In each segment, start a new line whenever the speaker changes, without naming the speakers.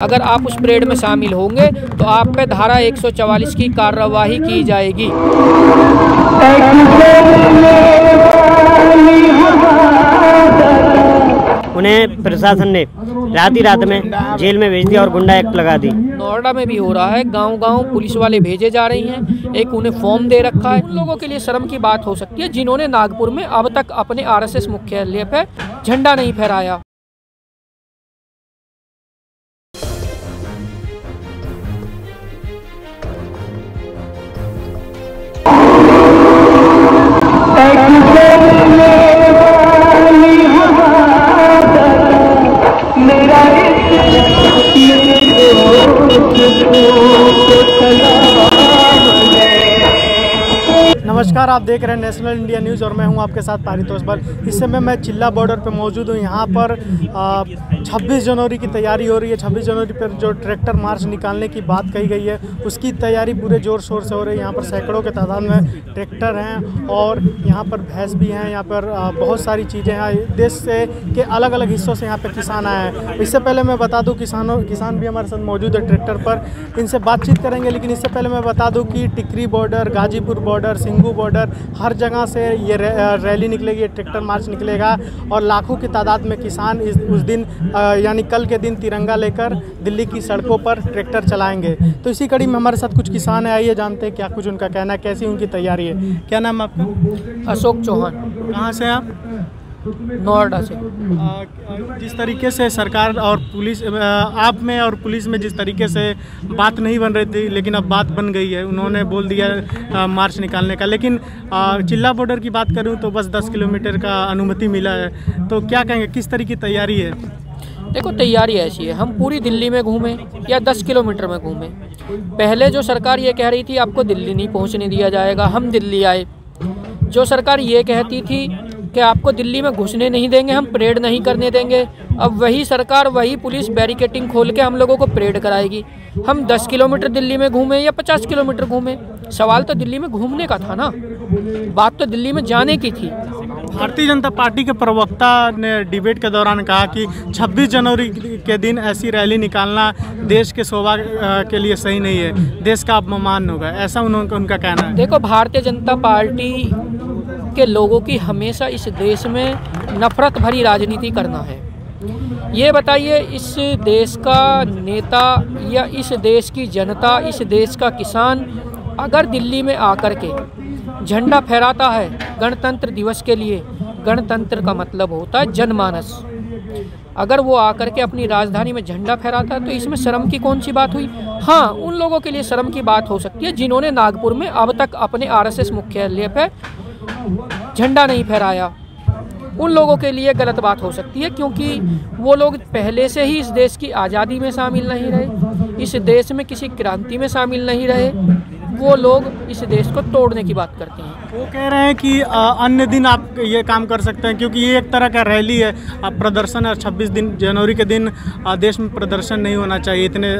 अगर आप उस परेड में शामिल होंगे तो आप पे धारा 144 की कार्रवाई की जाएगी।
उन्हें प्रशासन ने रात में जेल में भेज दिया और गुंडा एक्ट लगा दी।
नोएडा में भी हो रहा है, गांव-गांव पुलिस वाले भेजे जा रही हैं, एक उन्हें फॉर्म दे रखा है। उन लोगों के लिए शर्म की बात हो सकती है जिन्होंने नागपुर में अब तक अपने आरएसएस मुख्यालय पे झंडा नहीं फहराया।
नमस्कार, आप देख रहे हैं नेशनल इंडिया न्यूज़ और मैं हूं आपके साथ पारितोष बल। इस समय मैं चिल्ला बॉर्डर पर मौजूद हूं। यहां पर 26 जनवरी की तैयारी हो रही है। 26 जनवरी पर जो ट्रैक्टर मार्च निकालने की बात कही गई है उसकी तैयारी पूरे ज़ोर शोर से हो रही है। यहाँ पर सैकड़ों के तादाद में ट्रैक्टर हैं और यहाँ पर भैंस भी हैं। यहाँ पर बहुत सारी चीज़ें हैं। देश से के अलग अलग हिस्सों से यहाँ पर किसान आए हैं। इससे पहले मैं बता दूँ किसान भी हमारे साथ मौजूद है ट्रैक्टर पर, इनसे बातचीत करेंगे। लेकिन इससे पहले मैं बता दूँ कि Tikri border, Ghazipur border, Singhu border, हर जगह से ये रैली निकलेगी, ट्रैक्टर मार्च निकलेगा और लाखों की तादाद में किसान उस दिन यानी कल के दिन तिरंगा लेकर दिल्ली की सड़कों पर ट्रैक्टर चलाएंगे। तो इसी कड़ी में हमारे साथ कुछ किसान हैं, आइए जानते हैं क्या कुछ उनका कहना है, कैसी उनकी तैयारी है। क्या नाम है आपका?
अशोक चौहान।
कहाँ से आप?
नोएडा से।
जिस तरीके से सरकार और पुलिस आप में और पुलिस में जिस तरीके से बात नहीं बन रही थी, लेकिन अब बात बन गई है, उन्होंने बोल दिया मार्च निकालने का। लेकिन चिल्ला बॉर्डर की बात करूं तो बस 10 किलोमीटर का अनुमति मिला है। तो क्या कहेंगे, किस तरह की तैयारी है?
देखो, तैयारी ऐसी है, हम पूरी दिल्ली में घूमें या 10 किलोमीटर में घूमें। पहले जो सरकार ये कह रही थी आपको दिल्ली नहीं पहुँचने दिया जाएगा, हम दिल्ली आए। जो सरकार ये कहती थी कि आपको दिल्ली में घुसने नहीं देंगे, हम परेड नहीं करने देंगे, अब वही सरकार, वही पुलिस बैरिकेटिंग खोल के हम लोगों को परेड कराएगी। हम 10 किलोमीटर दिल्ली में घूमें या 50 किलोमीटर घूमें, सवाल तो दिल्ली में घूमने का था ना, बात तो दिल्ली में जाने की थी।
भारतीय जनता पार्टी के प्रवक्ता ने डिबेट के दौरान कहा कि 26 जनवरी के दिन ऐसी रैली निकालना देश के शोभा के लिए सही नहीं है, देश का अपमान होगा, ऐसा उनका कहना है।
देखो, भारतीय जनता पार्टी के लोगों की हमेशा इस देश में नफरत भरी राजनीति करना है। ये बताइए, इस देश का नेता या इस देश की जनता, इस देश का किसान अगर दिल्ली में आकर के झंडा फहराता है गणतंत्र दिवस के लिए, गणतंत्र का मतलब होता है जनमानस, अगर वो आकर के अपनी राजधानी में झंडा फहराता है तो इसमें शर्म की कौन सी बात हुई? हाँ, उन लोगों के लिए शर्म की बात हो सकती है जिन्होंने नागपुर में अब तक अपने आरएसएस मुख्यालय पे झंडा नहीं फहराया। उन लोगों के लिए गलत बात हो सकती है क्योंकि वो लोग पहले से ही इस देश की आज़ादी में शामिल नहीं रहे, इस देश में किसी क्रांति में शामिल नहीं रहे। वो लोग इस देश को तोड़ने की बात करते हैं।
वो कह रहे हैं कि अन्य दिन आप ये काम कर सकते हैं क्योंकि ये एक तरह का रैली है, प्रदर्शन है। 26 जनवरी के दिन देश में प्रदर्शन नहीं होना चाहिए इतने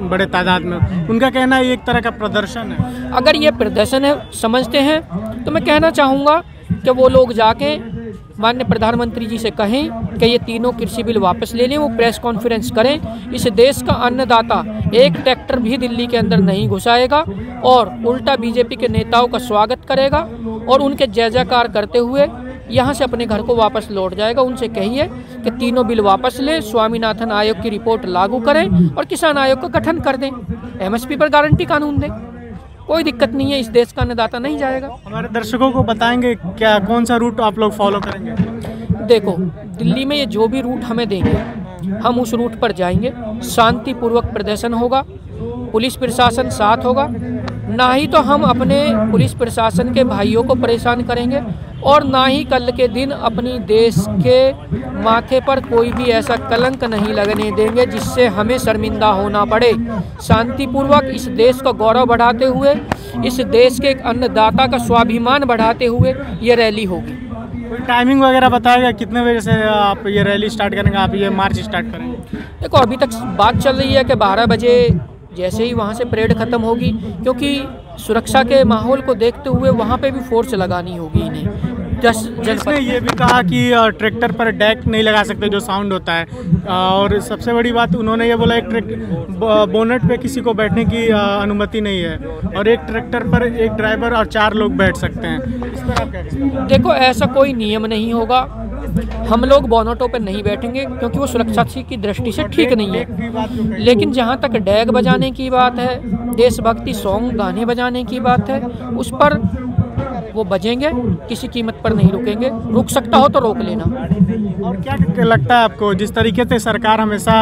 बड़े तादाद में। उनका कहना है ये एक तरह का प्रदर्शन है।
अगर ये प्रदर्शन है समझते हैं तो मैं कहना चाहूँगा कि वो लोग जाके माननीय प्रधानमंत्री जी से कहें कि ये तीनों कृषि बिल वापस ले लें, वो प्रेस कॉन्फ्रेंस करें। इस देश का अन्नदाता एक ट्रैक्टर भी दिल्ली के अंदर नहीं घुसाएगा और उल्टा बीजेपी के नेताओं का स्वागत करेगा और उनके जय जयकार करते हुए यहाँ से अपने घर को वापस लौट जाएगा। उनसे कहिए कि तीनों बिल वापस लें, स्वामीनाथन आयोग की रिपोर्ट लागू करें और किसान आयोग का गठन कर दें, एमएसपी पर गारंटी कानून दें। कोई दिक्कत नहीं है, इस देश का अन्नदाता नहीं जाएगा।
हमारे दर्शकों को बताएंगे क्या कौन सा रूट आप लोग फॉलो करेंगे?
देखो, दिल्ली में ये जो भी रूट हमें देंगे हम उस रूट पर जाएंगे, शांतिपूर्वक प्रदर्शन होगा, पुलिस प्रशासन साथ होगा, ना ही तो हम अपने पुलिस प्रशासन के भाइयों को परेशान करेंगे और ना ही कल के दिन अपनी देश के माथे पर कोई भी ऐसा कलंक नहीं लगने देंगे जिससे हमें शर्मिंदा होना पड़े। शांतिपूर्वक इस देश का गौरव बढ़ाते हुए, इस देश के एक अन्नदाता का स्वाभिमान बढ़ाते हुए ये रैली होगी।
कोई टाइमिंग वगैरह बताएगा कितने बजे से आप ये रैली स्टार्ट करेंगे, आप ये मार्च स्टार्ट करेंगे?
देखो, अभी तक बात चल रही है कि 12 बजे जैसे ही वहाँ से परेड ख़त्म होगी, क्योंकि सुरक्षा के माहौल को देखते हुए वहाँ पे भी फोर्स लगानी होगी इन्हें। 10
इसने
जनपद।
ये भी कहा कि ट्रैक्टर पर डेक नहीं लगा सकते जो साउंड होता है, और सबसे बड़ी बात उन्होंने ये बोला एक बोनट पे किसी को बैठने की अनुमति नहीं है, और एक ट्रैक्टर पर एक ड्राइवर और 4 लोग बैठ सकते हैं। इस पर आप क्या कहते हैं?
देखो, ऐसा कोई नियम नहीं होगा। हम लोग बोनटों पर नहीं बैठेंगे क्योंकि वो सुरक्षा की दृष्टि से ठीक नहीं है। लेकिन जहाँ तक डैग बजाने की बात है, देशभक्ति सॉन्ग गाने बजाने की बात है, उस पर वो बजेंगे, किसी कीमत पर नहीं रुकेंगे। रुक सकता हो तो रोक लेना।
और क्या लगता है आपको, जिस तरीके से सरकार हमेशा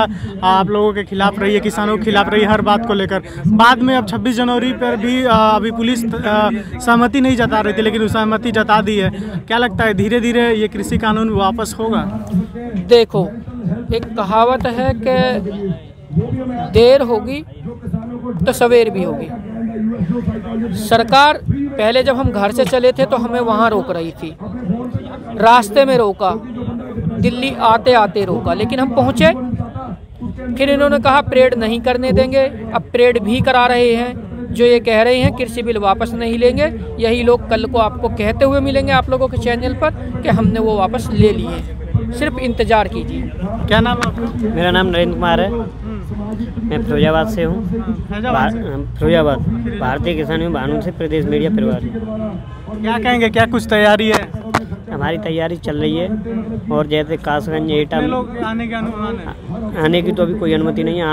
आप लोगों के खिलाफ रही है, किसानों के खिलाफ रही है हर बात को लेकर, बाद में अब 26 जनवरी पर भी अभी पुलिस सहमति नहीं जता रही थी लेकिन सहमति जता दी है, क्या लगता है धीरे धीरे ये कृषि कानून वापस होगा?
देखो, एक कहावत है कि देर होगी तो सवेर भी होगी। सरकार पहले जब हम घर से चले थे तो हमें वहाँ रोक रही थी, रास्ते में रोका, दिल्ली आते आते रोका, लेकिन हम पहुँचे। फिर इन्होंने कहा परेड नहीं करने देंगे। अब परेड भी करा रहे हैं, जो ये कह रहे हैं कृषि बिल वापस नहीं लेंगे। यही लोग कल को आपको कहते हुए मिलेंगे आप लोगों के चैनल पर कि हमने वो वापस ले लिए। सिर्फ इंतज़ार कीजिए।
क्या नाम है आपका?
मेरा नाम नरेंद्र कुमार है, मैं फिरोजाबाद से हूँ। फिरोजाबाद भारतीय किसान एवं भानु से प्रदेश मीडिया परिवार।
क्या कहेंगे, क्या कुछ तैयारी है?
हमारी तैयारी चल रही है, और जैसे कासगंज एटा
लोग आने का अनुमान है?
आने की तो अभी कोई अनुमति नहीं है।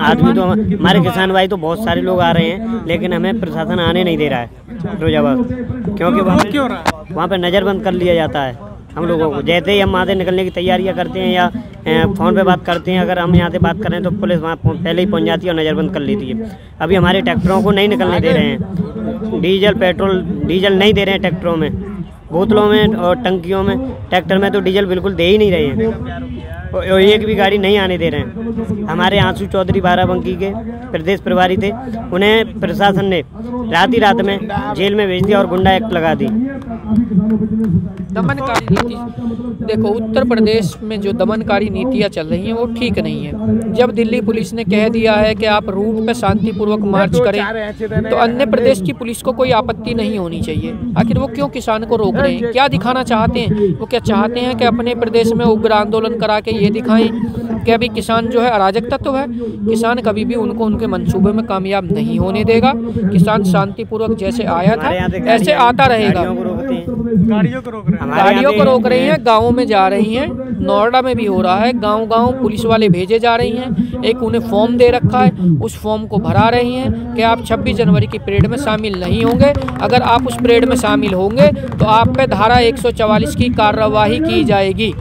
आज भी तो हमारे किसान भाई तो बहुत सारे लोग आ रहे हैं, लेकिन हमें प्रशासन आने नहीं दे रहा है फिरोजाबाद, क्योंकि वहाँ पर नज़रबंद कर लिया जाता है हम लोगों को। जैसे ही हम वहाँ से निकलने की तैयारियाँ करते हैं या फ़ोन पे बात करते हैं, अगर हम यहाँ से बात कर रहे हैं तो पुलिस वहाँ पहले ही पहुँच जाती है और नज़रबंद कर लेती है। अभी हमारे ट्रैक्टरों को नहीं निकलने दे रहे हैं, डीजल नहीं दे रहे हैं ट्रैक्टरों में, बोतलों में और टंकियों में। ट्रैक्टर में तो डीजल बिल्कुल दे ही नहीं रहे हैं, और एक भी गाड़ी नहीं आने दे रहे हैं। हमारे आंसू चौधरी बाराबंकी के प्रदेश प्रभारी थे, उन्हें प्रशासन ने रात में जेल में भेज दिया और गुंडा एक्ट लगा दी।
दमनकारी नीति, देखो उत्तर प्रदेश में जो दमनकारी नीतियाँ चल रही हैं वो ठीक नहीं है। जब दिल्ली पुलिस ने कह दिया है कि आप रूट पे शांतिपूर्वक मार्च करें, तो अन्य प्रदेश की पुलिस को कोई आपत्ति नहीं होनी चाहिए। आखिर वो क्यों किसान को रोक रहे हैं? क्या दिखाना चाहते हैं? वो क्या चाहते हैं कि अपने प्रदेश में उग्र आंदोलन करा के ये दिखाएं कि अभी किसान जो है अराजक तत्व है? किसान कभी भी उनको उनके मंसूबे में कामयाब नहीं होने देगा। किसान शांतिपूर्वक जैसे आया था ऐसे आता रहेगा।
गाड़ियों को रोक रहे हैं?
गाड़ियों को रोक रही हैं, गाँवों में जा रही हैं। नोएडा में भी हो रहा है, गांव-गांव पुलिस वाले भेजे जा रही हैं। एक उन्हें फॉर्म दे रखा है, उस फॉर्म को भरा रही हैं कि आप 26 जनवरी की परेड में शामिल नहीं होंगे। अगर आप उस परेड में शामिल होंगे तो आप पे धारा 144 की कार्रवाई की जाएगी।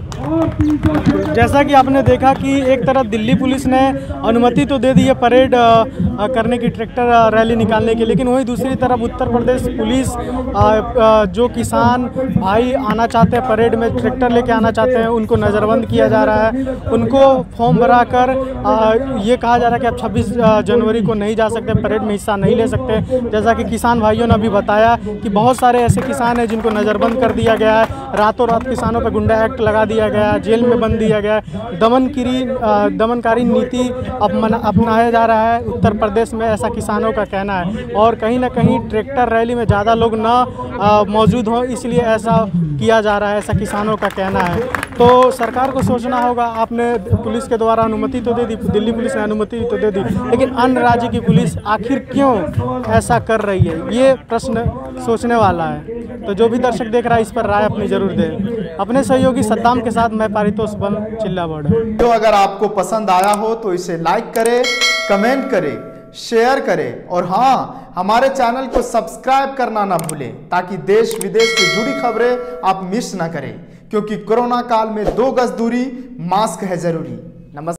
जैसा कि आपने देखा कि एक तरफ दिल्ली पुलिस ने अनुमति तो दे दी है परेड करने की, ट्रैक्टर रैली निकालने की, लेकिन वहीं दूसरी तरफ उत्तर प्रदेश पुलिस जो किसान भाई आना चाहते हैं परेड में, ट्रैक्टर लेके आना चाहते हैं, उनको नज़रबंद किया जा रहा है। उनको फॉर्म भरा कर ये कहा जा रहा है कि आप 26 जनवरी को नहीं जा सकते, परेड में हिस्सा नहीं ले सकते। जैसा कि किसान भाइयों ने अभी बताया कि बहुत सारे ऐसे किसान हैं जिनको नज़रबंद कर दिया गया है, रातों रात किसानों पर गुंडा एक्ट लगा दिया गया है, जेल में बंद दिया गया है। दमनकारी नीति अपनाया जा रहा है उत्तर प्रदेश में, ऐसा किसानों का कहना है। और कहीं ना कहीं ट्रैक्टर रैली में ज़्यादा लोग ना मौजूद हों, इसलिए ऐसा किया जा रहा है, ऐसा किसानों का कहना है। तो सरकार को सोचना होगा, आपने पुलिस के द्वारा अनुमति तो दे दी, दिल्ली पुलिस ने अनुमति तो दे दी, लेकिन अन्य राज्य की पुलिस आखिर क्यों ऐसा कर रही है, ये प्रश्न सोचने वाला है। तो जो भी दर्शक देख रहा है इस पर राय अपनी जरूर दे। अपने सहयोगी सद्दाम के साथ मैं पारितोष बल, चिल्ला बॉर्डर।
तो अगर आपको पसंद आया हो तो इसे लाइक करें, कमेंट करें, शेयर करें, और हाँ, हमारे चैनल को सब्सक्राइब करना ना भूलें ताकि देश विदेश से जुड़ी खबरें आप मिस ना करें, क्योंकि कोरोना काल में 2 गज दूरी, मास्क है जरूरी।